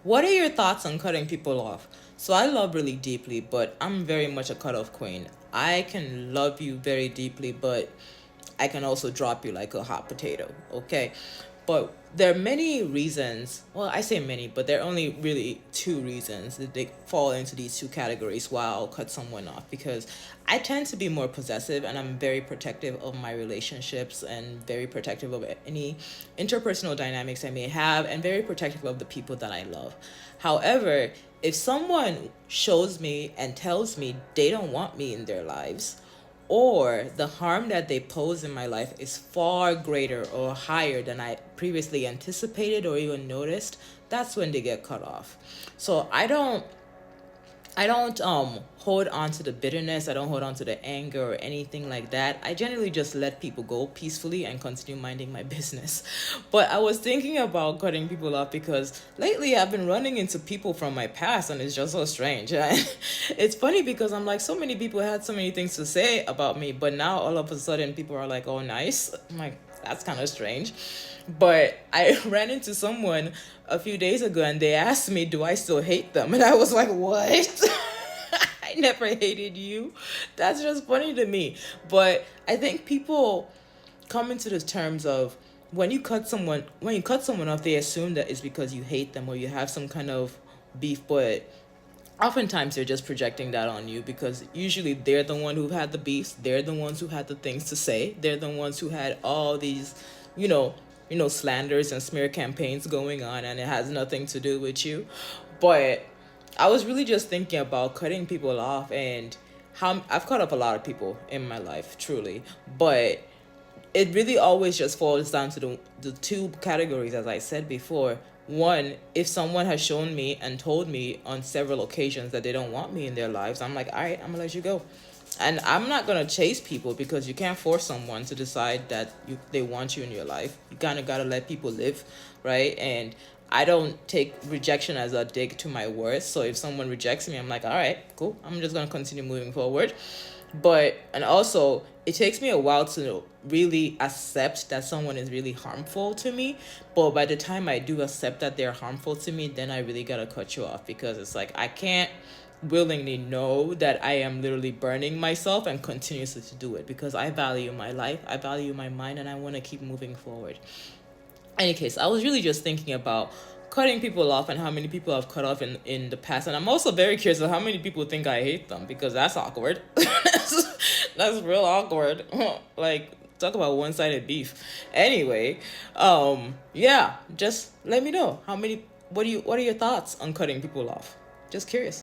What are your thoughts on cutting people off? So I love really deeply, but I'm very much a cutoff queen. I can love you very deeply, but I can also drop you like a hot potato, okay? But there are many reasons. Well, I say many, but there are only really two reasons that they fall into these two categories why I'll cut someone off. Because I tend to be more possessive and I'm very protective of my relationships and very protective of any interpersonal dynamics I may have and very protective of the people that I love. However, if someone shows me and tells me they don't want me in their lives, or the harm that they pose in my life is far greater or higher than I previously anticipated or even noticed, that's when they get cut off. So I don't hold on to the bitterness, I don't hold on to the anger or anything like that. I generally just let people go peacefully and continue minding my business. But I was thinking about cutting people off because lately I've been running into people from my past and it's just so strange. It's funny because I'm like, so many people had so many things to say about me, but now all of a sudden people are like, oh, nice. I'm like, that's kind of strange. But I ran into someone a few days ago and they asked me, do I still hate them? And I was like, what? I never hated you. That's just funny to me. But I think people come into the terms of when you cut someone off, they assume that it's because you hate them or you have some kind of beef, but oftentimes they're just projecting that on you because usually they're the one who had the beefs, they're the ones who had the things to say, they're the ones who had all these, you know, slanders and smear campaigns going on, and it has nothing to do with you. But I was really just thinking about cutting people off and how I've cut off a lot of people in my life, truly, but it really always just falls down to the two categories, as I said before. One, if someone has shown me and told me on several occasions that they don't want me in their lives, I'm like, all right, I'm gonna let you go. And I'm not gonna chase people because you can't force someone to decide that they want you in your life. You kind of gotta let people live, right? And I don't take rejection as a dig to my worth. So if someone rejects me, I'm like, all right, cool. I'm just gonna continue moving forward. But and also it takes me a while to really accept that someone is really harmful to me, but by the time I do accept that they're harmful to me, then I really gotta cut you off because it's like I can't willingly know that I am literally burning myself and continuously to do it because I value my life, I value my mind, and I want to keep moving forward. Any case, I was really just thinking about cutting people off and how many people I've cut off in the past. And I'm also very curious of how many people think I hate them because that's awkward. That's real awkward. Like, talk about one-sided beef. Anyway, yeah, just let me know what are your thoughts on cutting people off? Just curious.